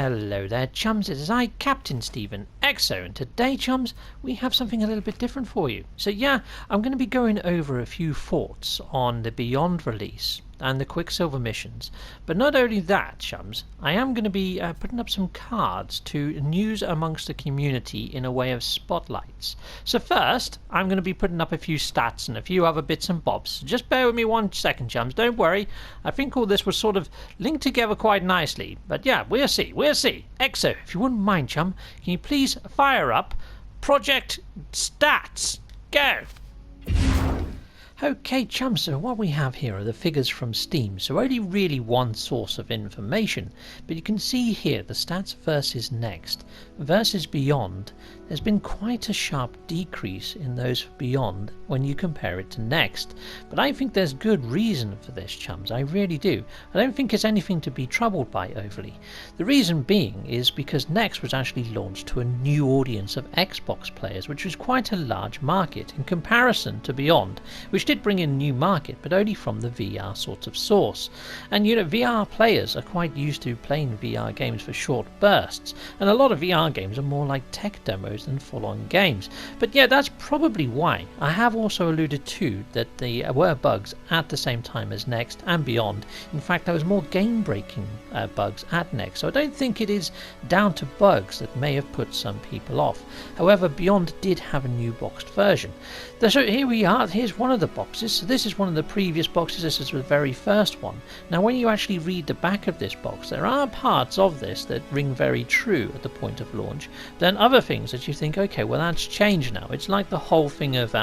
hello there, chums. It is I, Captain Stephen Exo, and today, chums, we have something a little bit different for you. So yeah, I'm going to be going over a few thoughts on the Beyond release and the Quicksilver missions. But not only that, chums, I am going to be putting up some cards to news amongst the community in a way of spotlights. So first, I'm going to be putting up a few stats and a few other bits and bobs. So just bear with me 1 second, chums. Don't worry. I think all this was sort of linked together quite nicely. But yeah, we'll see. Exo, if you wouldn't mind, chum, can you please fire up Project Stats? Go! Okay, chums, so what we have here are the figures from Steam, so only really one source of information, but you can see here the stats versus Next versus Beyond. There's been quite a sharp decrease in those Beyond when you compare it to Next, but I think there's good reason for this, chums, I really do. I don't think it's anything to be troubled by overly. The reason being is because Next was actually launched to a new audience of Xbox players, which was quite a large market in comparison to Beyond, which did bring in a new market, but only from the VR sort of source. And you know, VR players are quite used to playing VR games for short bursts, and a lot of VR games are more like tech demos than full-on games. But yeah, that's probably why. I have also alluded to that there were bugs at the same time as Next and Beyond. In fact, there was more game-breaking bugs at Next, so I don't think it is down to bugs that may have put some people off. However, Beyond did have a new boxed version. So here we are, here's one of the boxes. So this is one of the previous boxes, this is the very first one. Now when you actually read the back of this box, there are parts of this that ring very true at the point of launch. Then other things that you think, okay, well that's changed now. It's like the whole thing of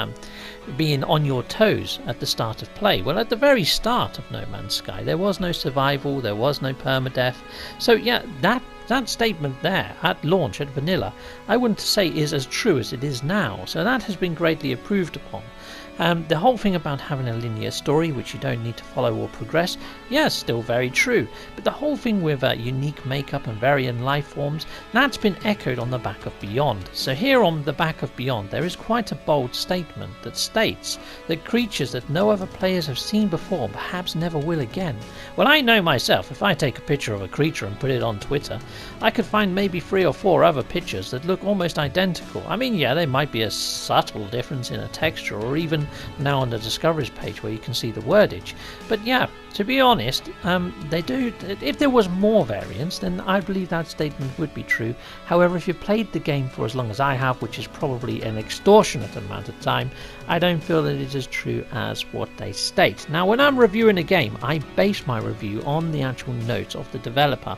being on your toes at the start of play. Well, at the very start of No Man's Sky, there was no survival, there was no permadeath. So yeah, that statement there at launch, at vanilla, I wouldn't say is as true as it is now, so that has been greatly improved upon. The whole thing about having a linear story which you don't need to follow or progress, yes, still very true, but the whole thing with unique makeup and varying life forms, that's been echoed on the back of Beyond. So here on the back of Beyond there is quite a bold statement that states that creatures that no other players have seen before perhaps never will again. Well, I know myself, if I take a picture of a creature and put it on Twitter, I could find maybe 3 or 4 other pictures that look almost identical. I mean, yeah, there might be a subtle difference in a texture, or even now on the Discoveries page where you can see the wordage. But yeah, to be honest, they do. If there was more variance, then I believe that statement would be true. However, if you've played the game for as long as I have, which is probably an extortionate amount of time, I don't feel that it is as true as what they state. Now, when I'm reviewing a game, I base my review on the actual notes of the developer.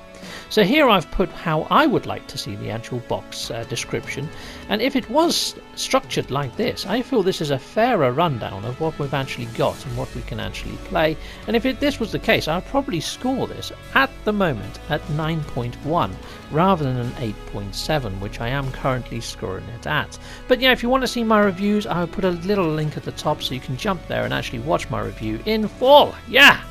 So here I've put how I would like to see the actual box description, and if it was structured like this, I feel this is a fairer rundown of what we've actually got and what we can actually play. And if this was the case, I'd probably score this at the moment at 9.1 rather than an 8.7, which I am currently scoring it at. But yeah, if you want to see my reviews, I'll put a little link at the top so you can jump there and actually watch my review in full. Yeah!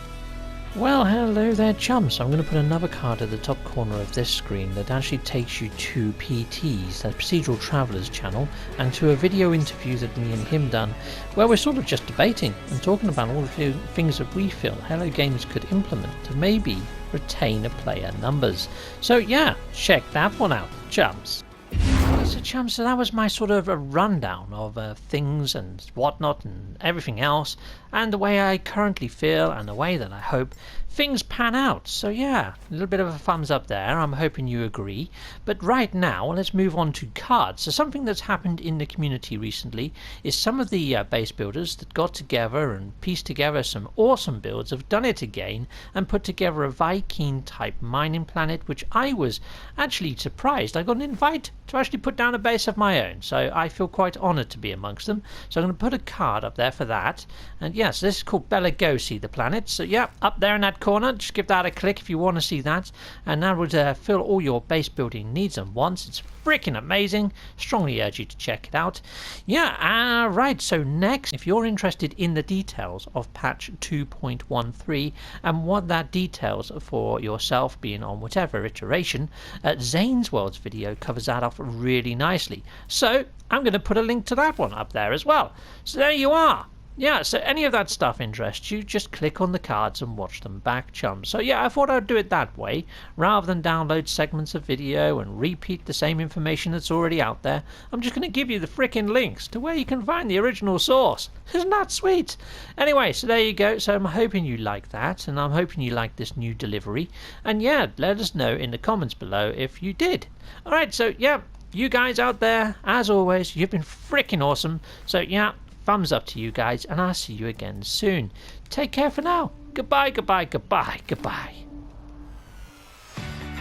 Well, hello there, chums. So I'm going to put another card at the top corner of this screen that actually takes you to PT's, that Procedural Travellers channel, and to a video interview that me and him done, where we're sort of just debating and talking about all the things that we feel Hello Games could implement to maybe retain player numbers. So yeah, check that one out, chums. So chums, so that was my sort of a rundown of things and whatnot and everything else, and the way I currently feel and the way that I hope things pan out. So yeah, a little bit of a thumbs up there, I'm hoping you agree. But right now, let's move on to cards. So something that's happened in the community recently is some of the base builders that got together and pieced together some awesome builds have done it again and put together a Viking type mining planet, which I was actually surprised. I got an invite to actually put down a base of my own, so I feel quite honoured to be amongst them. So I'm going to put a card up there for that. And yes, this is called Belagosi, the planet. So yeah, up there in that corner, just give that a click if you want to see that, and that would fill all your base building needs and wants. It's freaking amazing. Strongly urge you to check it out. Yeah, right, so next, if you're interested in the details of patch 2.13 and what that details for yourself being on whatever iteration, Zane's World's video covers that off really nicely. So I'm going to put a link to that one up there as well. So there you are. Yeah, so any of that stuff interests you, just click on the cards and watch them back, chums. So yeah, I thought I'd do it that way, rather than download segments of video and repeat the same information that's already out there. I'm just going to give you the frickin' links to where you can find the original source. Isn't that sweet? Anyway, so there you go. So I'm hoping you like that, and I'm hoping you like this new delivery. And yeah, let us know in the comments below if you did. Alright, so yeah, you guys out there, as always, you've been frickin' awesome. So yeah, thumbs up to you guys, and I'll see you again soon. Take care for now. Goodbye, goodbye, goodbye, goodbye.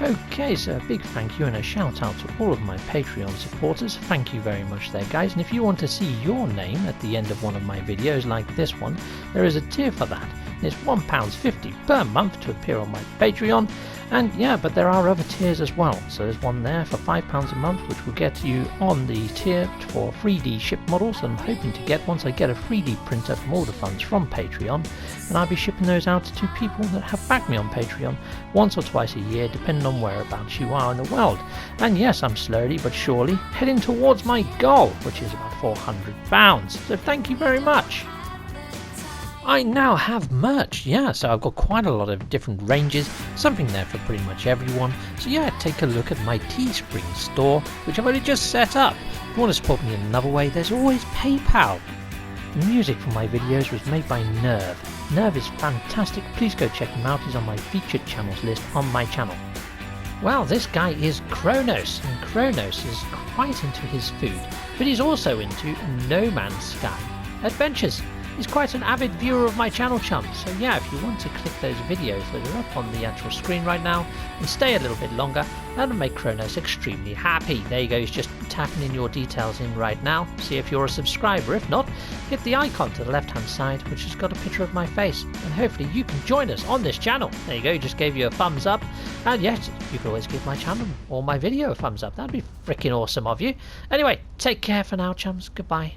Okay, so a big thank you and a shout out to all of my Patreon supporters. Thank you very much there, guys. And if you want to see your name at the end of one of my videos like this one, there is a tier for that. It's £1.50 per month to appear on my Patreon. And yeah, but there are other tiers as well. So there's one there for £5 a month, which will get you on the tier for 3D ship models. I'm hoping to get, once I get a 3D printer from all the funds from Patreon, and I'll be shipping those out to people that have backed me on Patreon once or twice a year, depending on whereabouts you are in the world. And yes, I'm slowly but surely heading towards my goal, which is about £400. So thank you very much. I now have merch, yeah, so I've got quite a lot of different ranges, something there for pretty much everyone. So yeah, take a look at my Teespring store, which I've only just set up. If you want to support me in another way, there's always PayPal. The music for my videos was made by Nerve. Nerve is fantastic, please go check him out, he's on my featured channels list on my channel. Well, this guy is Kronos, and Kronos is quite into his food, but he's also into No Man's Sky adventures. He's quite an avid viewer of my channel, chums, so yeah, if you want to click those videos that are up on the actual screen right now and stay a little bit longer, that'll make Kronos extremely happy. There you go, he's just tapping in your details in right now. See if you're a subscriber. If not, hit the icon to the left hand side, which has got a picture of my face, and hopefully you can join us on this channel. There you go, he just gave you a thumbs up, and yes, you can always give my channel or my video a thumbs up. That'd be freaking awesome of you. Anyway, take care for now, chums. Goodbye.